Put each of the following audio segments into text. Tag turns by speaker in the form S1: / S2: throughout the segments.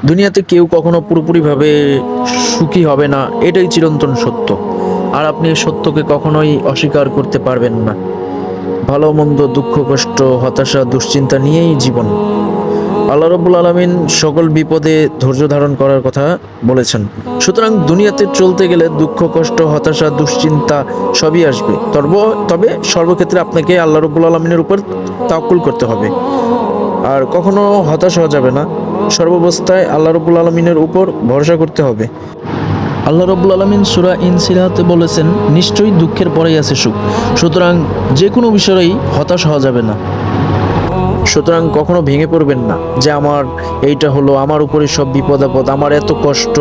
S1: দুনিয়াতে কেউ কখনো পুরোপুরিভাবে সুখী হবে না, এটাই চিরন্তন সত্য। আর আপনি এই সত্যকে কখনোই অস্বীকার করতে পারবেন না। ভালো মন্দ, দুঃখ কষ্ট, হতাশা, দুশ্চিন্তা নিয়েই জীবন। আল্লাহ রাব্বুল আলামিন সকল বিপদে ধৈর্য ধারণ করার কথা বলেছেন। সুতরাং দুনিয়াতে চলতে গেলে দুঃখ কষ্ট, হতাশা, দুশ্চিন্তা সবই আসবে। তবে সর্বক্ষেত্রে আপনাকে আল্লাহ রাব্বুল আলামিনের উপর তাওয়াক্কুল করতে হবে। আর কখনো হতাশ হওয়া যাবে না। সর্বাবস্থায় আল্লাহ রাব্বুল আলামিনের উপর ভরসা করতে হবে। আল্লাহ রাব্বুল আলামিন সূরা ইনসিরাতে বলেছেন, নিশ্চয়ই দুঃখের পরেই আছে সুখ। সুতরাং যে কোনো বিষয়েই হতাশ হওয়া যাবে না। সুতরাং কখনো ভেঙে পড়বেন না যে আমার এইটা হলো, আমার উপরে সব বিপদ আপদ, আমার এত কষ্ট।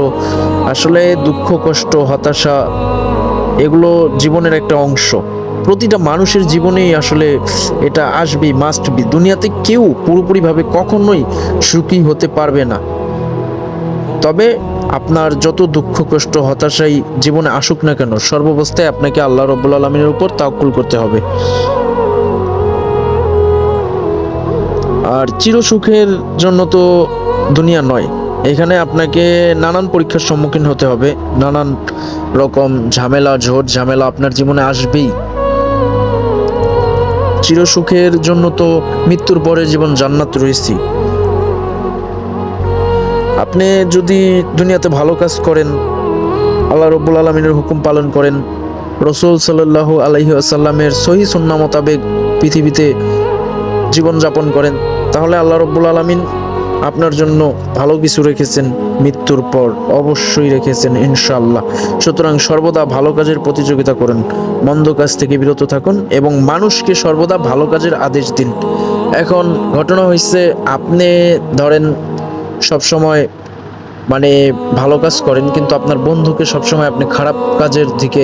S1: আসলে দুঃখ কষ্ট, হতাশা এগুলো জীবনের একটা অংশ। প্রতিটা মানুষের জীবনেই আসলে এটা আসবেই, মাস্ট বি। দুনিয়াতে কেউ পুরোপুরিভাবে কখনোই সুখী হতে পারবে না। তবে আপনার যত দুঃখ কষ্ট হতাশাই জীবনে আসুক না কেন, সর্বাবস্থায় আপনাকে আল্লাহ রাব্বুল আলামিনের উপর তাওয়াক্কুল করতে হবে। আর চিরসুখের জন্য তো দুনিয়া নয়, এখানে আপনাকে নানান পরীক্ষার সম্মুখীন হতে হবে। নানান রকম ঝামেলা, ঝড় ঝামেলা আপনার জীবনে আসবেই। চিরসুখের জন্য তো মৃত্যুর পরে জীবন জান্নাত রয়েছে। আপনি যদি দুনিয়াতে ভালো কাজ করেন, আল্লাহ রাব্বুল আলামিনের হুকুম পালন করেন, রাসূল সাল্লাল্লাহু আলাইহি ওয়াসাল্লামের সহিহ সুন্নাহ মোতাবেক পৃথিবীতে জীবনযাপন করেন, তাহলে আল্লাহ রাব্বুল আলামিন আপনার জন্য ভালো কিছু রেখেছেন। মৃত্যুর পর অবশ্যই রেখেছেন ইনশাআল্লাহ। সুতরাং সর্বদা ভালো কাজের প্রতিযোগিতা করুন, মন্দ কাজ থেকে বিরত থাকুন এবং মানুষকে সর্বদা ভালো কাজের আদেশ দিন। এখন ঘটনা হয়েছে, আপনি ধরেন সবসময় ভালো কাজ করেন, কিন্তু আপনার বন্ধুকে সবসময় আপনি খারাপ কাজের দিকে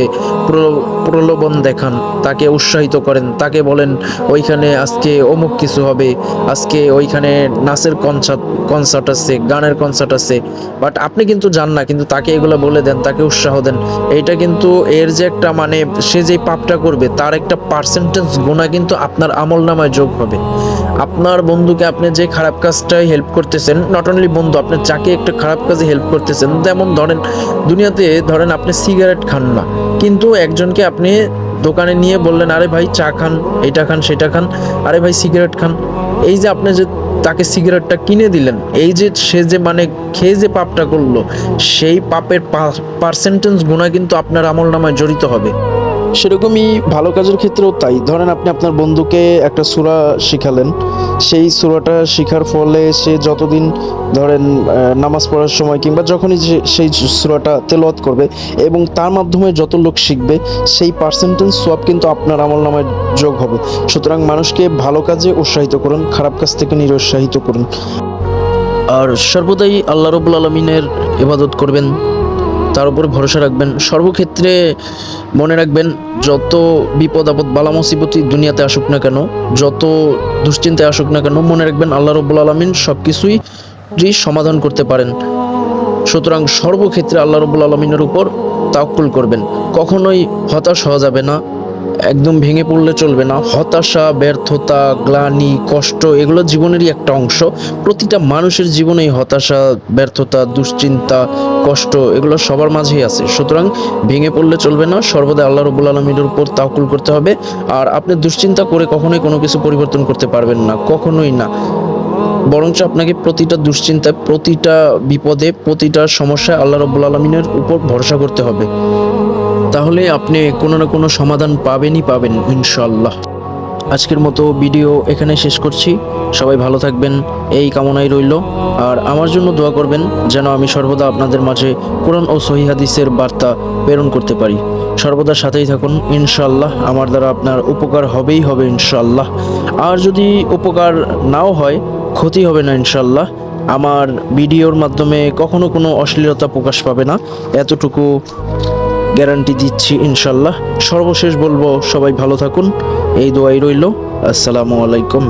S1: প্রলোভন দেখান, তাকে উৎসাহিত করেন, তাকে বলেন ওইখানে আজকে অমুক কিছু হবে, আজকে ওইখানে নাচের কনসার্ট আছে, গানের কনসার্ট আছে, বাট আপনি কিন্তু যান না, কিন্তু তাকে এগুলো বলে দেন, তাকে উৎসাহ দেন। এইটা কিন্তু এর যে একটা সে যে পাপটা করবে তার একটা পার্সেন্টেজ গুণা কিন্তু আপনার আমল নামায় যোগ হবে। আপনার বন্ধুকে আপনি যে খারাপ কাজটাই হেল্প করতেছেন, নট অনলি বন্ধু, আপনি যাকে একটা খারাপ কাজে হেল্প করতেছেন, যেমন দুনিয়াতে ধরেন আপনি সিগারেট খান না, কিন্তু একজনকে আপনি দোকানে নিয়ে বললেন, আরে ভাই চা খান, এটা খান, সেটা খান, আরে ভাই সিগারেট খান। এই যে আপনি যে তাকে সিগারেটটা কিনে দিলেন, এই যে সে যে খেয়ে যে পাপটা করলো, সেই পাপের পার্সেন্টেজ গুণা কিন্তু আপনার আমল নামায় জড়িত হবে। সেরকমই ভালো কাজের ক্ষেত্রেও তাই। ধরেন আপনি আপনার বন্ধুকে একটা সূরা শিখালেন, সেই সূরাটা শিখার ফলে সে যতদিন ধরেন নামাজ পড়ার সময় কিংবা যখনই সেই সূরাটা তেলাওয়াত করবে এবং তার মাধ্যমে যত লোক শিখবে, সেই পার্সেন্টেজ সওয়াব কিন্তু আপনার আমলনামায় যোগ হবে। সুতরাং মানুষকে ভালো কাজে উৎসাহিত করুন, খারাপ কাজ থেকে নিরুৎসাহিত করুন। আর সর্বদাই আল্লাহ রাব্বুল আলামিনের ইবাদত করবেন, তার উপরে ভরসা রাখবেন। সর্বক্ষেত্রে মনে রাখবেন, যত বিপদ আপদ বালা মুসিবতই দুনিয়াতে আসুক না কেন, যত দুশ্চিন্তায় আসুক না কেন, মনে রাখবেন আল্লাহ রাব্বুল আলামিন সব কিছুই সমাধান করতে পারেন। সুতরাং সর্বক্ষেত্রে আল্লাহ রাব্বুল আলামিনের উপর তাওয়াক্কুল করবেন। কখনোই হতাশ হওয়া যাবে না, একদম ভেঙে পড়লে চলবে না। হতাশা, ব্যর্থতা, গ্লানি, কষ্ট এগুলো জীবনেরই একটা অংশ। প্রতিটা মানুষের জীবনেই হতাশা, ব্যর্থতা, দুশ্চিন্তা, কষ্ট এগুলো সবার মাঝেই আছে। সুতরাং ভেঙে পড়লে চলবে না, সর্বদা আল্লাহ রাব্বুল আলামিনের উপর তাওয়াক্কুল করতে হবে। আর আপনি দুশ্চিন্তা করে কখনোই কোনো কিছু পরিবর্তন করতে পারবেন না, কখনোই না। বরঞ্চ আপনাকে প্রতিটা দুশ্চিন্তায়, প্রতিটা বিপদে, প্রতিটা সমস্যায় আল্লাহ রাব্বুল আলামিনের উপর ভরসা করতে হবে। তাহলে আপনি কোনো না কোনো সমাধান পাবেনই পাবেন ইনশাআল্লাহ। আজকের মতো ভিডিও এখানে শেষ করছি। সবাই ভালো থাকবেন এই কামনাই রইল। আর আমার জন্য দোয়া করবেন যেন আমি সর্বদা আপনাদের মাঝে কোরআন ও সহিহ হাদিসের বার্তা প্রেরণ করতে পারি। সর্বদা সাথেই থাকুন ইনশাআল্লাহ। আমার দ্বারা আপনার উপকার হবেই হবে ইনশাআল্লাহ। আর যদি উপকার নাও হয়, ক্ষতি হবে না ইনশাআল্লাহ। আমার ভিডিওর মাধ্যমে কখনো কোনো অশ্লীলতা প্রকাশ পাবে না, এতটুকু গ্যারান্টি দিচ্ছি ইনশাআল্লাহ। সর্বশেষ বলবো, সবাই ভালো থাকুন, এই দোয়াই রইল। আসসালামু আলাইকুম।